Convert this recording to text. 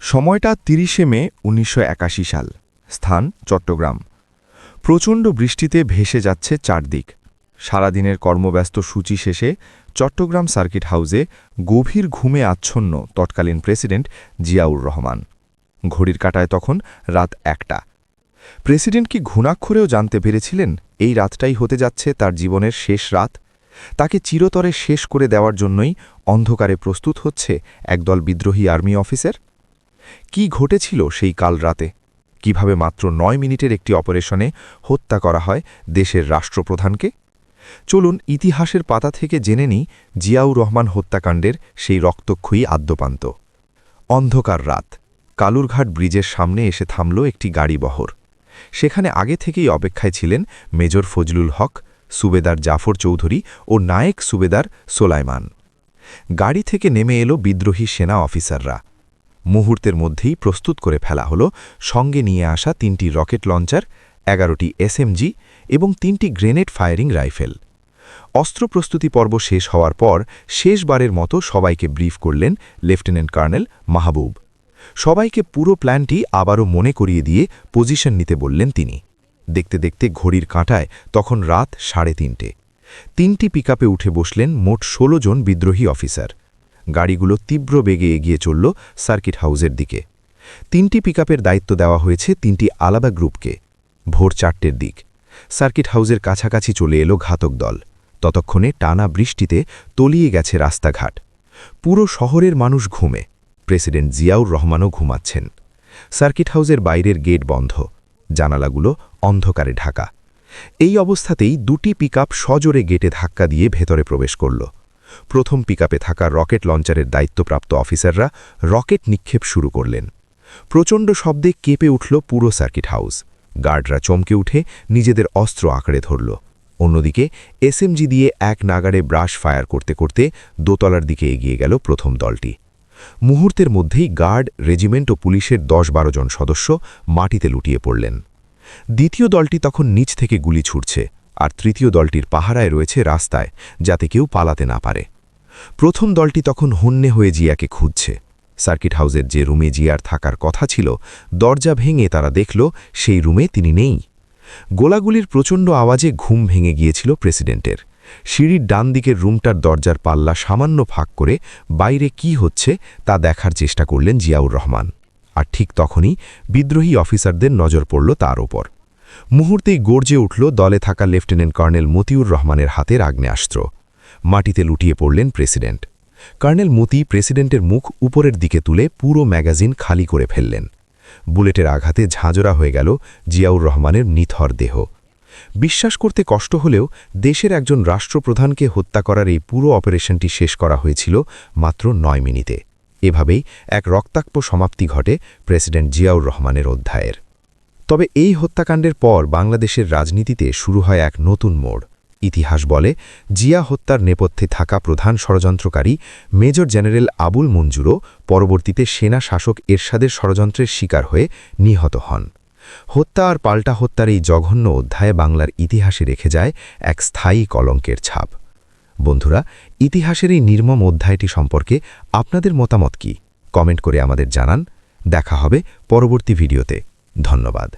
সময়টা ৩০শে মে ১৯৮১ সাল। স্থান চট্টগ্রাম। প্রচণ্ড বৃষ্টিতে ভেসে যাচ্ছে চারদিক। সারাদিনের কর্মব্যস্ত সূচি শেষে চট্টগ্রাম সার্কিট হাউসে গভীর ঘুমে আচ্ছন্ন তৎকালীন প্রেসিডেন্ট জিয়াউর রহমান। ঘড়ির কাঁটায় তখন রাত ১টা। প্রেসিডেন্ট কি ঘুণাক্ষরেও জানতে পেরেছিলেন এই রাতটাই হতে যাচ্ছে তার জীবনের শেষ রাত? তাকে চিরতরে শেষ করে দেওয়ার জন্যই অন্ধকারে প্রস্তুত হচ্ছে একদল বিদ্রোহী আর্মি অফিসার? কি ঘটেছিল সেই কাল রাতে? কিভাবে মাত্র ৯ মিনিটের একটি অপারেশনে হত্যা করা হয় দেশের রাষ্ট্রপ্রধানকে? চলুন ইতিহাসের পাতা থেকে জেনে নিই জিয়াউর রহমান হত্যাকাণ্ডের সেই রক্তক্ষয়ী আদ্যপান্ত। অন্ধকার রাত। কালুরঘাট ব্রিজের সামনে এসে থামল একটি গাড়িবহর। সেখানে আগে থেকেই অপেক্ষায় ছিলেন মেজর ফজলুল হক, সুবেদার জাফর চৌধুরী ও নায়েক সুবেদার সোলাইমান। গাড়ি থেকে নেমে এলো বিদ্রোহী সেনা অফিসাররা। মুহূর্তের মধ্যেই প্রস্তুত করে ফেলা হলো সঙ্গে নিয়ে আসা ৩টি রকেট লঞ্চার, ১১টি এসএমজি এবং ৩টি গ্রেনেড ফায়ারিং রাইফেল। অস্ত্র প্রস্তুতি পর্ব শেষ হওয়ার পর শেষবারের মতো সবাইকে ব্রিফ করলেন লেফটেন্যান্ট কর্নেল মাহবুব। সবাইকে পুরো প্ল্যানটি আবারও মনে করিয়ে দিয়ে পজিশন নিতে বললেন তিনি। দেখতে দেখতে ঘড়ির কাঁটায় তখন রাত ৩:৩০। ৩টি পিকআপে উঠে বসলেন মোট ১৬ জন বিদ্রোহী অফিসার। গাড়িগুলো তীব্র বেগে এগিয়ে চলল সার্কিট হাউসের দিকে। ৩টি পিকআপের দায়িত্ব দেওয়া হয়েছে ৩টি আলাদা গ্রুপকে। ভোর ৪টের দিক। সার্কিট হাউসের কাছাকাছি চলে এলো ঘাতক দল। ততক্ষণে টানা বৃষ্টিতে তলিয়ে গেছে রাস্তাঘাট। পুরো শহরের মানুষ ঘুমে। প্রেসিডেন্ট জিয়াউর রহমানও ঘুমাচ্ছেন। সার্কিট হাউসের বাইরের গেট বন্ধ, জানালাগুলো অন্ধকারে ঢাকা। এই অবস্থাতেই ২টি পিকআপ সজোরে গেটে ধাক্কা দিয়ে ভেতরে প্রবেশ করল। প্রথম পিকআপে থাকা রকেট লঞ্চারের দায়িত্বপ্রাপ্ত অফিসাররা রকেট নিক্ষেপ শুরু করলেন। প্রচণ্ড শব্দে কেঁপে উঠল পুরো সার্কিট হাউস। গার্ডরা চমকে উঠে নিজেদের অস্ত্র আঁকড়ে ধরল। অন্যদিকে এসএমজি দিয়ে এক নাগাড়ে ব্রাশ ফায়ার করতে করতে দোতলার দিকে এগিয়ে গেল প্রথম দলটি। মুহূর্তের মধ্যেই গার্ড, রেজিমেন্ট ও পুলিশের ১০-১২ জন সদস্য মাটিতে লুটিয়ে পড়লেন। দ্বিতীয় দলটি তখন নিচ থেকে গুলি ছুটছে, আর তৃতীয় দলটির পাহারায় রয়েছে রাস্তায়, যাতে কেউ পালাতে না পারে। প্রথম দলটি তখন হন্যে হয়ে জিয়াকে খুঁজছে। সার্কিট হাউসের যে রুমে জিয়ার থাকার কথা ছিল, দরজা ভেঙে তারা দেখল সেই রুমে তিনি নেই। গোলাগুলির প্রচণ্ড আওয়াজে ঘুম ভেঙে গিয়েছিল প্রেসিডেন্টের। সিঁড়ির ডান দিকের রুমটার দরজার পাল্লা সামান্য ফাঁক করে বাইরে কি হচ্ছে তা দেখার চেষ্টা করলেন জিয়াউর রহমান। আর ঠিক তখনই বিদ্রোহী অফিসারদের নজর পড়ল তার ওপর। মুহূর্তেই গর্জে উঠল দলে থাকা লেফটেন্যান্ট কর্নেল মতিউর রহমানের হাতের আগ্নেয়াস্ত্র। মাটিতে লুটিয়ে পড়লেন প্রেসিডেন্ট। কর্নেল মতি প্রেসিডেন্টের মুখ উপরের দিকে তুলে পুরো ম্যাগাজিন খালি করে ফেললেন। বুলেটের আঘাতে ঝাঁঝরা হয়ে গেল জিয়াউর রহমানের নিথর দেহ। বিশ্বাস করতে কষ্ট হলেও দেশের একজন রাষ্ট্রপ্রধানকে হত্যা করার এই পুরো অপারেশনটি শেষ করা হয়েছিল মাত্র ৯ মিনিটে। এভাবেই এক রক্তাক্ত সমাপ্তি ঘটে প্রেসিডেন্ট জিয়াউর রহমানের অধ্যায়ের। তবে এই হত্যাকাণ্ডের পর বাংলাদেশের রাজনীতিতে শুরু হয় এক নতুন মোড়। ইতিহাস বলে, জিয়া হত্যার নেপথ্যে থাকা প্রধান ষড়যন্ত্রকারী মেজর জেনারেল আবুল মঞ্জুরও পরবর্তীতে সেনা শাসক এরশাদের ষড়যন্ত্রের শিকার হয়ে নিহত হন। হত্যা আর পাল্টা হত্যার এই জঘন্য অধ্যায়ে বাংলার ইতিহাসে রেখে যায় এক স্থায়ী কলঙ্কের ছাপ। বন্ধুরা, ইতিহাসের এই নির্মম অধ্যায়টি সম্পর্কে আপনাদের মতামত কি? কমেন্ট করে আমাদের জানান। দেখা হবে পরবর্তী ভিডিওতে। ধন্যবাদ।